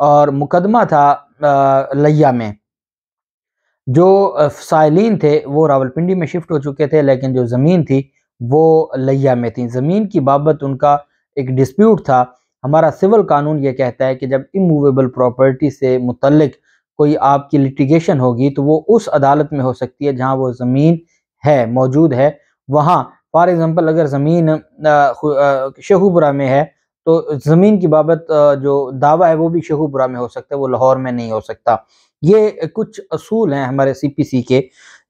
اور مقدمہ تھا لیا میں. جو سائلین تھے وہ راولپنڈی میں شفٹ ہو چکے تھے، لیکن جو زمین تھی وہ لیا میں تھی. زمین کی بابت ان کا ایک ڈسپیوٹ تھا. ہمارا سول قانون یہ کہتا ہے کہ جب اموویبل پراپرٹی سے متعلق کوئی آپ کی لٹیگیشن ہوگی تو وہ اس عدالت میں ہو سکتی ہے جہاں وہ زمین ہے، موجود ہے وہاں. فار ایگزامپل اگر زمین شیخوپورہ میں ہے تو زمین کی بابت جو دعویٰ ہے وہ بھی شیخوپورہ میں ہو سکتا ہے، وہ لاہور میں نہیں ہو سکتا. یہ کچھ اصول ہیں ہمارے سی پی سی کے.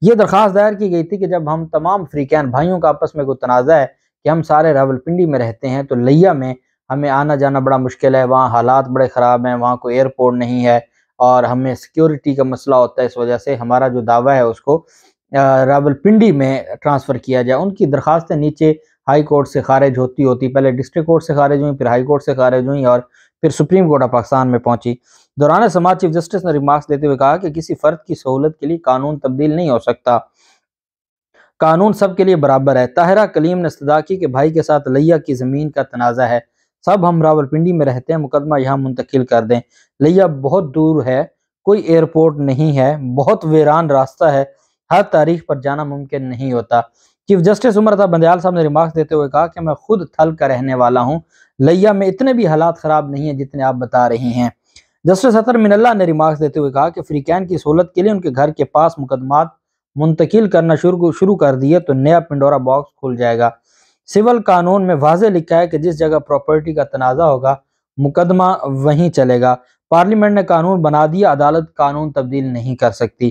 یہ درخواست دائر کی گئی تھی کہ جب ہم تمام فریقین بھائیوں کا آپس میں کوئی تنازع ہے کہ ہم سارے راولپنڈی میں رہتے ہیں تو لیا میں ہمیں آنا جانا بڑا مشکل ہے، وہاں حالات بڑے خراب ہیں، وہاں کوئی ایئرپورٹ نہیں ہے اور ہمیں سیکیورٹی کا مسئلہ ہوتا ہے، اس وجہ سے ہمارا جو دعویٰ ہے اس کو راولپنڈی میں ٹرانسفر کیا جائے. ان کی درخواستیں نیچے ہائی کورٹ سے خارج ہوتی پہلے ڈسٹرکٹ کورٹ سے خارج ہوئیں، پھر ہائی کورٹ سے خارج ہوئیں اور پھر سپریم کورٹ آف پاکستان میں پہنچی. دوران سماعت چیف جسٹس نے ریمارکس دیتے ہوئے کہا کہ کسی فرد کی سہولت کے لیے قانون تبدیل نہیں ہو سکتا، قانون سب کے لیے برابر ہے. طاہرہ کلیم نے استدعا کی کہ بھائی کے ساتھ لیا کی زمین کا تنازع ہے، سب ہم راولپنڈی میں رہتے ہیں، مقدمہ یہاں منتقل کر دیں. لیا بہت دور ہے، کوئی ایئرپورٹ نہیں ہے، بہت ویران راستہ ہے، ہر تاریخ پر جانا ممکن نہیں ہوتا. چیف جسٹس عمر عطا بندیال صاحب نے ریمارکس دیتے ہوئے کہا کہ میں خود تھل کا رہنے والا ہوں، لیا میں اتنے بھی حالات خراب نہیں ہیں جتنے آپ بتا رہی ہیں. جسٹس اطہر من اللہ نے ریمارکس دیتے ہوئے کہا کہ فریقین کی سہولت کے لیے ان کے گھر کے پاس مقدمات منتقل کرنا شروع کر دیے تو نیا پنڈورا باکس کھل جائے گا. سول قانون میں واضح لکھا ہے کہ جس جگہ پراپرٹی کا تنازع ہوگا مقدمہ وہیں چلے گا. پارلیمنٹ نے قانون بنا دیا، عدالت قانون تبدیل نہیں کر سکتی.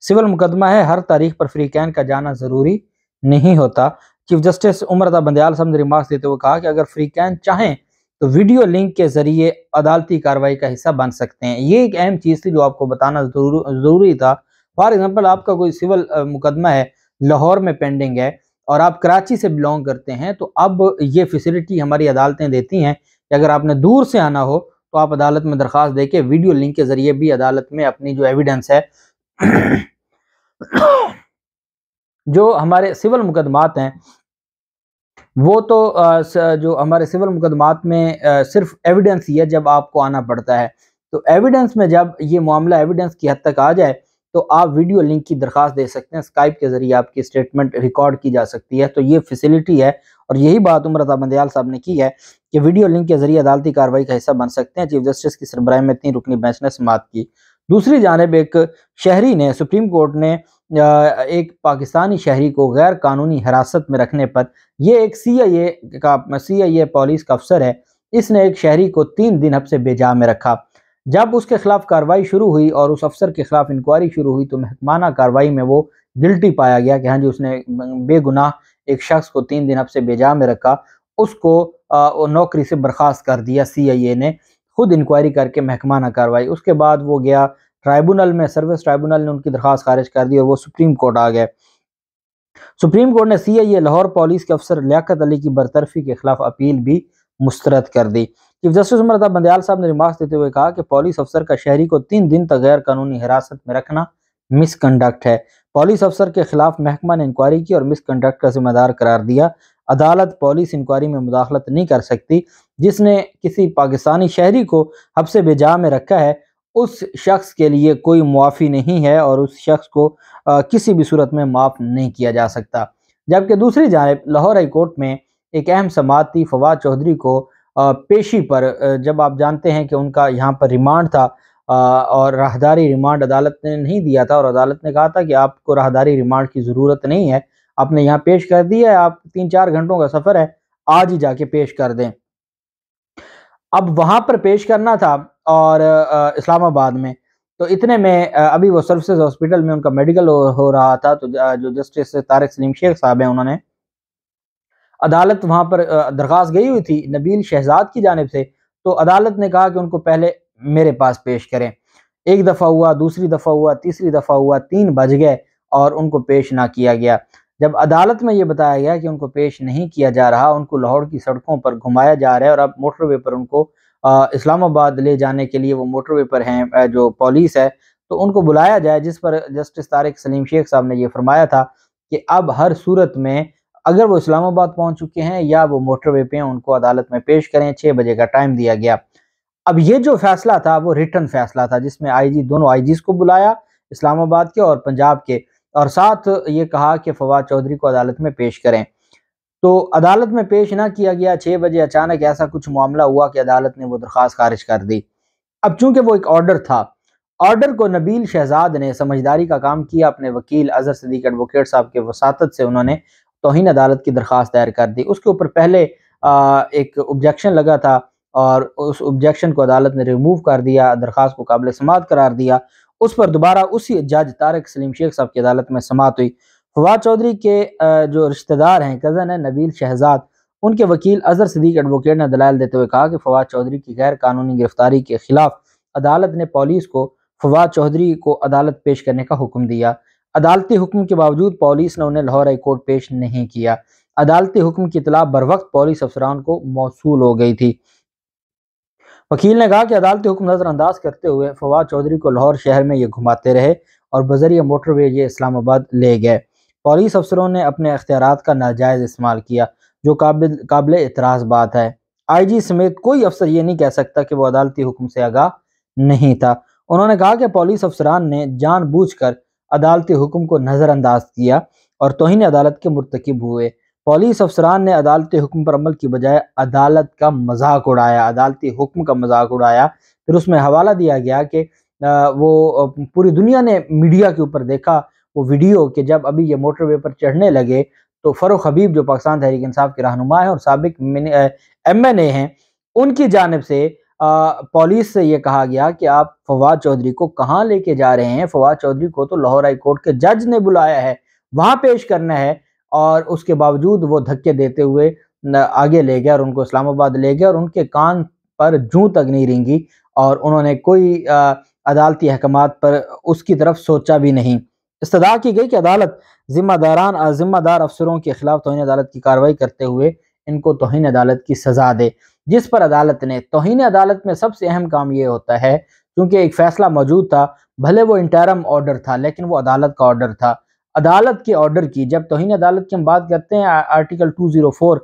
سول مقدمہ ہے، ہر تاریخ پر فریقین کا جانا ضروری نہیں ہوتا. چیف جسٹس عمر عطا بندیال صاحب نے ریمارکس دیتے ہوئے کہا کہ اگر فریقین چاہیں تو ویڈیو لنک کے ذریعے عدالتی کارروائی کا حصہ بن سکتے ہیں. یہ ایک اہم چیز تھی جو آپ کو بتانا ضروری تھا. فار ایگزامپل آپ کا کوئی سول مقدمہ ہے لاہور میں پینڈنگ ہے اور آپ کراچی سے بلونگ کرتے ہیں تو اب یہ فیسلٹی ہماری عدالتیں دیتی ہیں کہ اگر آپ نے دور سے آنا ہو تو آپ عدالت میں درخواست دے کے ویڈیو لنک کے ذریعے بھی عدالت میں اپنی جو ایویڈنس ہے جو ہمارے سول مقدمات ہیں وہ تو جو ہمارے سول مقدمات میں صرف ایویڈنس ہی ہے جب آپ کو آنا پڑتا ہے. تو ایویڈنس میں جب یہ معاملہ ایویڈنس کی حد تک آ جائے تو آپ ویڈیو لنک کی درخواست دے سکتے ہیں، اسکائپ کے ذریعے آپ کی اسٹیٹمنٹ ریکارڈ کی جا سکتی ہے. تو یہ فیسلٹی ہے اور یہی بات عمر عطا بندیال صاحب نے کی ہے کہ ویڈیو لنک کے ذریعے عدالتی کارروائی کا حصہ بن سکتے ہیں. چیف جسٹس کی سربراہی میں 3 رکنی بینچ نے سماعت کی. دوسری جانب ایک شہری نے سپریم کورٹ نے ایک پاکستانی شہری کو غیر قانونی حراست میں رکھنے پر، یہ ایک سی آئی اے پولیس کا افسر ہے، اس نے ایک شہری کو 3 دن حبس بے جا میں رکھا. جب اس کے خلاف کارروائی شروع ہوئی اور اس افسر کے خلاف انکوائری شروع ہوئی تو محکمانہ کارروائی میں وہ گلٹی پایا گیا کہ ہاں جی اس نے بے گناہ ایک شخص کو 3 دن حبس بے جا میں رکھا. اس کو نوکری سے برخاست کر دیا. سی آئی اے نے خود انکوائری کر کے محکمانہ کارروائی، اس کے بعد وہ گیا ٹرائبونل میں، سروس ٹرائبونل نے ان کی درخواست خارج کر دی اور وہ سپریم کورٹ آ گئے. سپریم کورٹ نے سی آئی اے لاہور پولیس کے افسر لیاقت علی کی برطرفی کے خلاف اپیل بھی مسترد کر دی. چیف جسٹس عمر عطا بندیال صاحب نے ریمارکس دیتے ہوئے کہا کہ پولیس افسر کا شہری کو 3 دن تک غیر قانونی حراست میں رکھنا مس کنڈکٹ ہے. پولیس افسر کے خلاف محکمہ نے انکوائری کی اور مس کنڈکٹ کا ذمہ دار قرار دیا. عدالت پولیس انکوائری میں مداخلت نہیں کر سکتی. جس نے کسی پاکستانی شہری کو حبس بے جا میں رکھا ہے اس شخص کے لیے کوئی معافی نہیں ہے اور اس شخص کو کسی بھی صورت میں معاف نہیں کیا جا سکتا. جبکہ دوسری جانب لاہور ہائی کورٹ میں ایک اہم سماعت تھی. فواد چودھری کو پیشی پر، جب آپ جانتے ہیں کہ ان کا یہاں پر ریمانڈ تھا اور راہداری ریمانڈ عدالت نے نہیں دیا تھا اور عدالت نے کہا تھا کہ آپ کو راہداری ریمانڈ کی ضرورت نہیں ہے، آپ نے یہاں پیش کر دیا ہے، آپ 3-4 گھنٹوں کا سفر ہے، آج ہی جا کے پیش کر دیں. اب وہاں پر پیش کرنا تھا اور اسلام آباد میں، تو اتنے میں ابھی وہ سروسز ہاسپٹل میں ان کا میڈیکل ہو رہا تھا. تو جو جسٹس طارق سلیم شیخ صاحب ہیں انہوں نے عدالت وہاں پر درخواست گئی ہوئی تھی نبیل شہزاد کی جانب سے، تو عدالت نے کہا کہ ان کو پہلے میرے پاس پیش کریں. ایک دفعہ ہوا، دوسری دفعہ ہوا، تیسری دفعہ ہوا، 3 بج گئے اور ان کو پیش نہ کیا گیا. جب عدالت میں یہ بتایا گیا کہ ان کو پیش نہیں کیا جا رہا، ان کو لاہور کی سڑکوں پر گھمایا جا رہا ہے اور اب موٹر وے پر ان کو اسلام آباد لے جانے کے لیے وہ موٹر وے پر ہیں جو پولیس ہے، تو ان کو بلایا جائے، جس پر جسٹس طارق سلیم شیخ صاحب نے یہ فرمایا تھا کہ اب ہر صورت میں اگر وہ اسلام آباد پہنچ چکے ہیں یا وہ موٹر وے پہ ہیں ان کو عدالت میں پیش کریں. 6 بجے کا ٹائم دیا گیا. اب یہ جو فیصلہ تھا وہ ریٹن فیصلہ تھا، جس میں دونوں آئی جیز کو بلایا، اسلام آباد کے اور پنجاب کے، اور ساتھ یہ کہا کہ فواد چودھری کو عدالت میں پیش کریں۔ تو عدالت میں پیش نہ کیا گیا۔ 6 بجے اچانک ایسا کچھ معاملہ ہوا کہ عدالت نے وہ درخواست خارج کر دی۔ اب چونکہ وہ ایک آرڈر تھا، آرڈر کو نبیل شہزاد نے سمجھداری کا کام کیا، اپنے وکیل اظہر صدیق ایڈوکیٹ صاحب کے وساطت سے انہوں نے توہین عدالت کی درخواست دائر کر دی۔ اس کے اوپر پہلے ایک objection لگا تھا اور اس objection کو عدالت نے ریموو کر دیا، درخواست کو قابل سماعت قرار دیا۔ اس پر دوبارہ اسی جج طارق سلیم شیخ صاحب کی عدالت میں سماعت ہوئی۔ فواد چودھری کے جو رشتہ دار ہیں، کزن ہیں نبیل شہزاد، ان کے وکیل اظہر صدیق ایڈوکیٹ نے دلائل دیتے ہوئے کہا کہ فواد چودھری کی غیر قانونی گرفتاری کے خلاف عدالت نے پولیس کو فواد چودھری کو عدالت پیش کرنے کا حکم دیا۔ عدالتی حکم کے باوجود پولیس نے انہیں لاہور ہائی کورٹ پیش نہیں کیا۔ عدالتی حکم کی اطلاع بروقت پولیس افسران کو موصول ہو گئی تھی۔ وکیل نے کہا کہ عدالتی حکم نظر انداز کرتے ہوئے فواد چودھری کو لاہور شہر میں یہ گھماتے رہے اور بذریعہ موٹر وے یہ اسلام آباد لے گئے۔ پولیس افسروں نے اپنے اختیارات کا ناجائز استعمال کیا، جو قابل اعتراض بات ہے۔ آئی جی سمیت کوئی افسر یہ نہیں کہہ سکتا کہ وہ عدالتی حکم سے آگاہ نہیں تھا۔ انہوں نے کہا کہ پولیس افسران نے جان بوجھ کر عدالتی حکم کو نظر انداز کیا اور توہین عدالت کے مرتکب ہوئے۔ پولیس افسران نے عدالتی حکم پر عمل کی بجائے عدالت کا مذاق اڑایا، عدالتی حکم کا مذاق اڑایا۔ پھر اس میں حوالہ دیا گیا کہ وہ پوری دنیا نے میڈیا کے اوپر دیکھا وہ ویڈیو کہ جب ابھی یہ موٹر وے پر چڑھنے لگے تو فروخ حبیب جو پاکستان تحریک انصاف کے رہنما ہیں اور سابق MNA ہیں، ان کی جانب سے پولیس سے یہ کہا گیا کہ آپ فواد چودھری کو کہاں لے کے جا رہے ہیں؟ فواد چودھری کو تو لاہور ہائی کورٹ کے جج نے بلایا ہے، وہاں پیش کرنا ہے، اور اس کے باوجود وہ دھکے دیتے ہوئے آگے لے گئے اور ان کو اسلام آباد لے گئے اور ان کے کان پر جوں تک نہیں رینگی اور انہوں نے کوئی عدالتی احکامات پر اس کی طرف سوچا بھی نہیں۔ استدعا کی گئی کہ عدالت ذمہ دار افسروں کے خلاف توہین عدالت کی کارروائی کرتے ہوئے ان کو توہین عدالت کی سزا دے، جس پر عدالت نے توہین عدالت میں سب سے اہم کام یہ ہوتا ہے، کیونکہ ایک فیصلہ موجود تھا، بھلے وہ انٹرم آرڈر تھا لیکن وہ عدالت کا آرڈر تھا۔ عدالت کے آرڈر کی جب توہین عدالت کی ہم بات کرتے ہیں آرٹیکل 204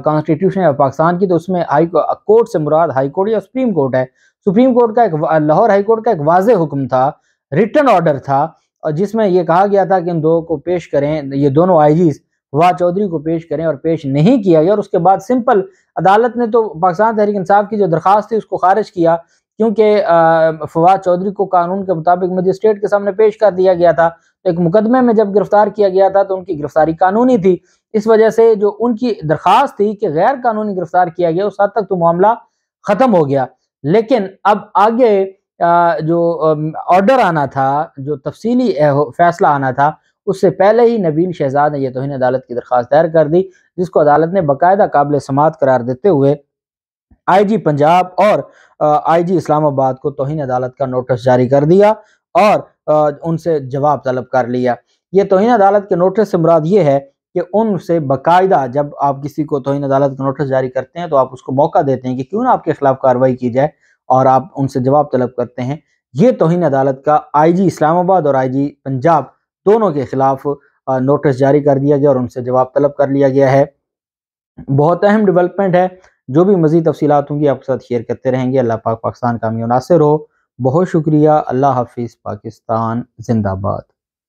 کانسٹیٹیوشن آف پاکستان کی، تو اس میں کورٹ سے مراد ہائی کورٹ یا سپریم کورٹ ہے۔ سپریم کورٹ کا لاہور ہائی کورٹ کا ایک واضح حکم تھا، ریٹن آرڈر تھا، اور جس میں یہ کہا گیا تھا کہ ان دو کو پیش کریں، یہ دونوں آئی جیز فواد چودھری کو پیش کریں، اور پیش نہیں کیا گیا۔ اور اس کے بعد سمپل عدالت نے تو پاکستان تحریک انصاف کی جو درخواست تھی اس کو خارج کیا، کیونکہ فواد چودھری کو قانون کے مطابق مجسٹریٹ کے سامنے پیش کر دیا گیا تھا۔ ایک مقدمے میں جب گرفتار کیا گیا تھا تو ان کی گرفتاری قانونی تھی، اس وجہ سے جو ان کی درخواست تھی کہ غیر قانونی گرفتار کیا گیا اس حد تک تو معاملہ ختم ہو گیا۔ لیکن اب آگے جو آرڈر آنا تھا، جو تفصیلی فیصلہ آنا تھا، اس سے پہلے ہی نبیل شہزاد نے یہ توہین عدالت کی درخواست دائر کر دی، جس کو عدالت نے باقاعدہ قابل سماعت قرار دیتے ہوئے آئی جی پنجاب اور آئی جی اسلام آباد کو توہین عدالت کا نوٹس جاری کر دیا اور ان سے جواب طلب کر لیا۔ یہ توہین عدالت کے نوٹس سے مراد یہ ہے کہ ان سے باقاعدہ جب آپ کسی کو توہین عدالت کا نوٹس جاری کرتے ہیں تو آپ اس کو موقع دیتے ہیں کہ کیوں نہ آپ کے خلاف کارروائی کی جائے، اور آپ ان سے جواب طلب کرتے ہیں۔ یہ توہین عدالت کا آئی جی اسلام آباد اور آئی جی پنجاب دونوں کے خلاف نوٹس جاری کر دیا گیا اور ان سے جواب طلب کر لیا گیا ہے۔ بہت اہم ڈیولپمنٹ ہے، جو بھی مزید تفصیلات ہوں گی آپ کے ساتھ شیئر کرتے رہیں گے۔ اللہ پاک پاکستان کامیاب و ناصر ہو۔ بہت شکریہ۔ اللہ حافظ۔ پاکستان زندہ باد۔